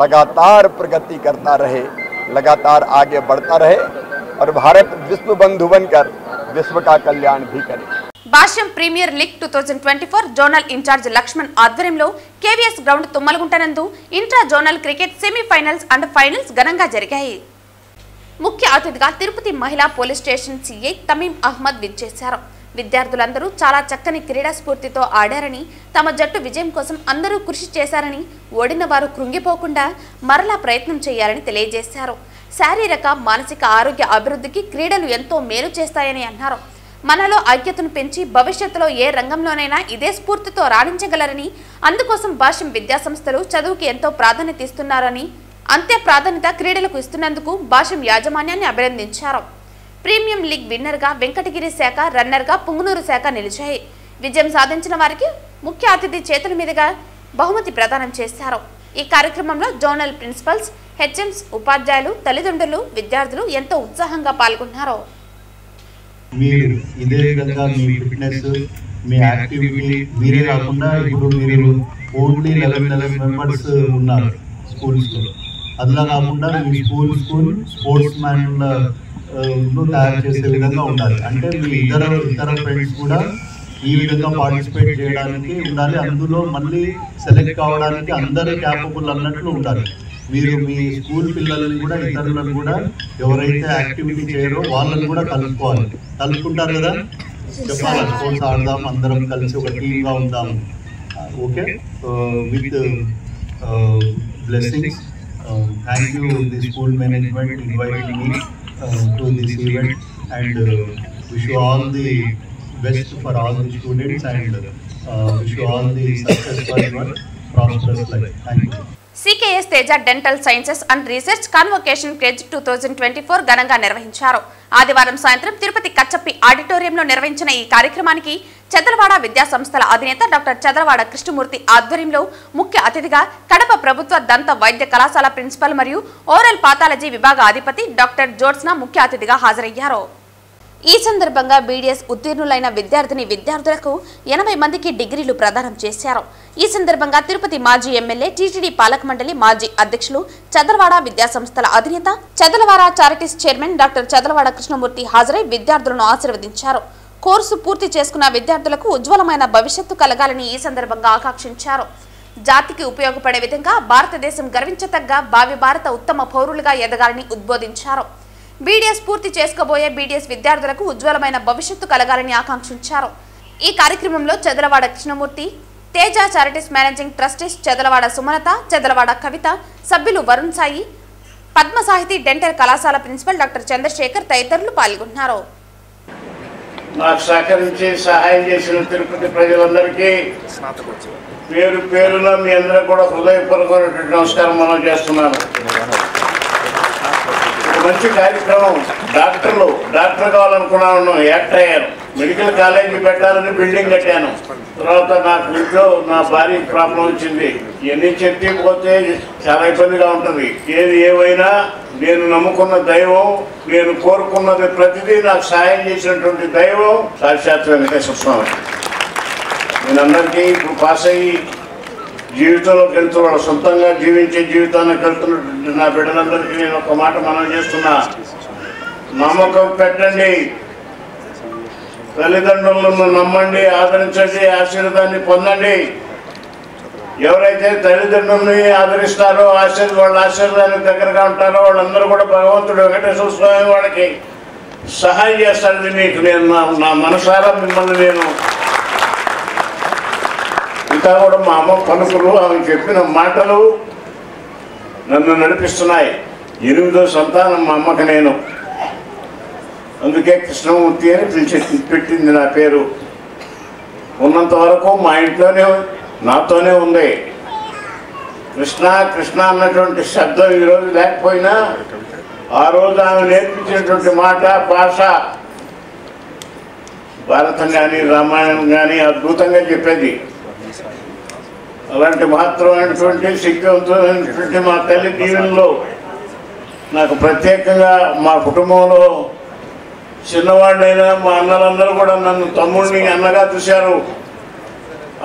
लगातार प्रगति करता रहे, लगातार आगे बढ़ता रहे और भारत विश्व बंधु बनकर विश्व का कल्याण भी करे। Bhashyam premier league 2024 zonal incharge Lakshman ఆధ్వర్యంలో కేవీఎస్ గ్రౌండ్ తుమ్మలగుంట నందు intra zonal cricket semifinals and finals ఘనంగా జరిగాయి. ముఖ్య అతిథిగా తిరుపతి మహిళా police station CI Tamim Ahmed విచ్చేశారు. విద్యార్థులందరూ చాలా చక్కని క్రీడా స్ఫూర్తితో ఆడారని, తమ జట్టు విజయం కోసం అందరూ కృషి చేశారని, ఓడిన వారు కృంగిపోకుండా మరలా ప్రయత్నం చేయాలని తెలియజేశారు. శారీరక మానసిక ఆరోగ్య అభివృద్ధికి క్రీడలు ఎంతో మేలు చేస్తాయని అన్నారు. మనలో ఐక్యతను పెంచి భవిష్యత్తులో ఏ రంగంలోనైనా ఇదే స్ఫూర్తితో రాణించగలరని, అందుకోసం భాష్యం విద్యాసంస్థలు చదువుకి ఎంతో ప్రాధాన్యత ఇస్తున్నారని, అంతే ప్రాధాన్యత క్రీడలకు ఇస్తున్నందుకు భాష్యం యాజమాన్యాన్ని అభినందించారు. ప్రీమియం లీగ్ విన్నర్గా వెంకటగిరి శాఖ, రన్నర్గా పుంగనూరు శాఖ నిలిచాయి. విజయం సాధించిన వారికి ముఖ్య అతిథి చేతుల మీదుగా బహుమతి ప్రదానం చేశారు. ఈ కార్యక్రమంలో జోనల్ ప్రిన్సిపల్స్, హెచ్ఎంస్, ఉపాధ్యాయులు, తల్లిదండ్రులు, విద్యార్థులు ఎంతో ఉత్సాహంగా పాల్గొన్నారు. మీరు ఇదే విధంగా మీ ఫిట్నెస్, మీ యాక్టివిటీ మీరే కాకుండా ఇప్పుడు మీరు ఓన్లీ 11 మెంబర్స్ ఉన్నారు స్కూల్స్లో. అలా కాకుండా మీ స్కూల్ స్పోర్ట్స్ మ్యాన్ తయారు చేసే విధంగా ఉండాలి. అంటే మీ ఇతర ఫ్రెండ్స్ కూడా ఈ విధంగా పార్టిసిపేట్ చేయడానికి ఉండాలి. అందులో మళ్ళీ సెలెక్ట్ కావడానికి అందరూ క్యాపబుల్ అన్నట్లు ఉండాలి. మీరు మీ స్కూల్ పిల్లల్ని కూడా, ఇతరులను కూడా, ఎవరైతే యాక్టివిటీ చేయరో వాళ్ళని కూడా కలుపుకుంటారు కదా, చెప్పాలి స్పోర్ట్స్ ఆడదాం, అందరం కలిసి ఒక టీమ్గా ఉందాము. Okay, with blessings. Thank you the school management inviting me to this event and wish you all the best for all the students and wish you all the success for your prosperous life. Thank you. CKS Teja dental sciences and research convocation క్రెజ్ 2024 ఘనంగా నిర్వహించారు. ఆదివారం సాయంత్రం తిరుపతి కచ్చప్పి ఆడిటోరియంలో నిర్వహించిన ఈ కార్యక్రమానికి చదలవాడ విద్యా సంస్థల అధినేత డాక్టర్ చదలవాడ కృష్ణమూర్తి ఆధ్వర్యంలో ముఖ్య అతిథిగా కడప ప్రభుత్వ దంత వైద్య కళాశాల ప్రిన్సిపల్ మరియు ఓరల్ పాథాలజీ విభాగ అధిపతి డాక్టర్ జోట్స్నా ముఖ్య అతిథిగా హాజరయ్యారు. ఈ సందర్భంగా బీడీఎస్ ఉత్తీర్ణులైన విద్యార్థులకు 80 మందికి డిగ్రీలు ప్రదానం చేశారు. ఈ సందర్భంగా తిరుపతి మాజీ ఎమ్మెల్యే, టీటీడీ పాలక మండలి మాజీ అధ్యక్షులు, చదలవాడ విద్యాసంస్థల అధినేత, Chadalavada charities chairman doctor Chadalavada Krishnamurthy హాజరై విద్యార్థులను ఆశీర్వదించారు. కోర్సు పూర్తి చేసుకున్న విద్యార్థులకు ఉజ్వలమైన భవిష్యత్తు కలగాలని ఈ సందర్భంగా ఆకాంక్షించారు. జాతికి ఉపయోగపడే విధంగా భారతదేశం గర్వించతగ్గ భావి భారత ఉత్తమ పౌరులుగా ఎదగాలని ఉద్బోధించారు. బీడీఎస్ పూర్తి చేసుకోబోయే బీడీఎస్ విద్యార్థులకు ఉజ్వలమైన భవిష్యత్తు కలగాలని ఆకాంక్షించారు. ఈ కార్యక్రమంలో Chadalavada Krishnamurthy, Teja charities managing trustees Chadalavada Sumalatha, Chadalavada Kavitha, సభ్యులు వరుణ్ సాయి, పద్మ సాహితీ డెంటల్ కళాశాల ప్రిన్సిపల్ డాక్టర్ చంద్రశేఖర్ తదితరులు పాల్గొన్నారు. నాకు సహకరించి సహాయం చేసిన తిరుపతి ప్రజలందరికీ పేరు పేరున మీ అందరూ కూడా హృదయపూర్వకమైనటువంటి నమస్కారం మనం చేస్తున్నాను. మంచి కార్యక్రమం. డాక్టర్ కావాలనుకున్నాను, యాక్టర్ అయ్యాను. మెడికల్ కాలేజీ పెట్టాలని బిల్డింగ్ కట్టాను. తర్వాత నాకు ఇంట్లో నా భార్య ప్రాబ్లం వచ్చింది. ఇవన్నీ చెప్పిపోతే చాలా ఇబ్బందిగా ఉంటుంది. ఏది ఏమైనా నేను నమ్ముకున్న దైవం, నేను కోరుకున్నది ప్రతిదీ నాకు సహాయం చేసినటువంటి దైవం సాక్షాత్ వెంకటేశ్వర స్వామి. నేను అందరికీ ఇప్పుడు పాస్ అయ్యి జీవితంలోకి వెళ్తున్నాడు, సొంతంగా జీవించే జీవితానికి వెళ్తున్నటువంటి నా బిడ్డలందరికీ నేను ఒక మాట మనం చేస్తున్నా. నమ్మకం పెట్టండి, తల్లిదండ్రులను నమ్మండి, ఆదరించండి, ఆశీర్వాదాన్ని పొందండి. ఎవరైతే తల్లిదండ్రుల్ని ఆదరిస్తారో వాళ్ళ ఆశీర్వాదానికి దగ్గరగా ఉంటారో వాళ్ళందరూ కూడా భగవంతుడు వెంకటేశ్వర స్వామి వాళ్ళకి సహాయం చేస్తాడని మీకు నేను నా మనసారా మిమ్మల్ని నేను ఇంకా కూడా మా అమ్మ పలుకులు, ఆమె చెప్పిన మాటలు నన్ను నడిపిస్తున్నాయి. 8వ సంతానం మా అమ్మకి నేను. అందుకే కృష్ణమూర్తి అని పెట్టింది నా పేరు. ఉన్నంత వరకు మా ఇంట్లోనే నాతోనే ఉంది. కృష్ణ కృష్ణ అన్నటువంటి శబ్దం ఈరోజు లేకపోయినా ఆ రోజు ఆమె నేర్పించినటువంటి మాట, భాష, భారతం కానీ రామాయణం కానీ అద్భుతంగా చెప్పేది. అలాంటి మహత్తరమైనటువంటి శక్తివంతమైనటువంటి మా తల్లి దీవెనలో నాకు ప్రత్యేకంగా మా కుటుంబంలో చిన్నవాడినైనా మా అన్నలందరూ కూడా నన్ను తమ్ముడిని అన్నగా చూశారు,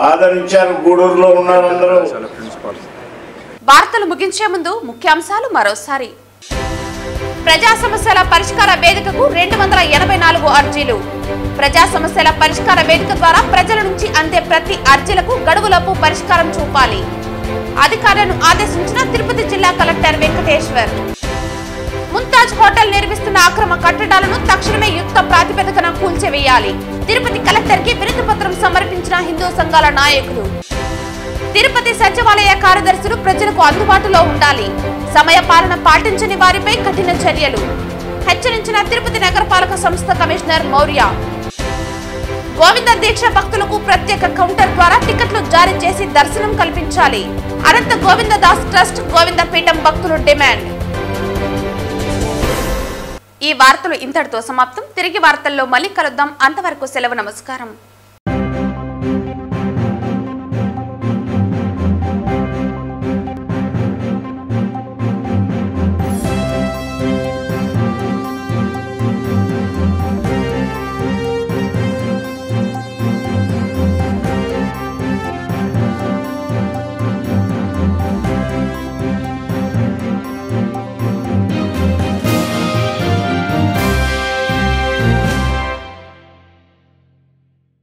ఆదరించారు. గూడూరులో ఉన్నారు అందరూ. వార్తలు ముగించే ముందు ముఖ్యాంశాలు మరోసారి. ప్రజా సమస్యల పరిష్కార వేదికకు 284 అర్జీలు. ప్రజా సమస్యల పరిష్కార వేదిక ద్వారా ప్రజల నుంచి అందే ప్రతి అర్జీలకు గడువులోపు పరిష్కారం చూపాలి. అధికారులను ఆదేశించిన తిరుపతి జిల్లా కలెక్టర్ వెంకటేశ్వర్. ముంతాజ్ హోటల్ నిర్మిస్తున్న అక్రమ కట్టడాలను తక్షణమే యుక్త ప్రాతిపదికన కూల్చివేయాలి. తిరుపతి కలెక్టర్ కి వినతి పత్రం సమర్పించిన హిందూ సంఘాల నాయకులు. తిరుపతి సచివాలయ కార్యదర్శులు ప్రజలకు అందుబాటులో ఉండాలి. సమయ పాలన పాటించని వారిపై కఠిన చర్యలు. హెచ్చరించిన తిరుపతి నగరపాలక సంస్థ కమిషనర్ మౌర్య. గోవింద దీక్ష భక్తులకు ప్రత్యేక కౌంటర్ ద్వారా టికెట్లు జారీ చేసి దర్శనం కల్పించాలి. అనంత గోవింద దాస్ ట్రస్ట్ గోవింద పీఠం భక్తులు డిమాండ్. ఈ వార్తలు ఇంతటితో సమాప్తం. తిరిగి వార్తల్లో మళ్ళీ కలుద్దాం. అంతవరకు సెలవు. నమస్కారం.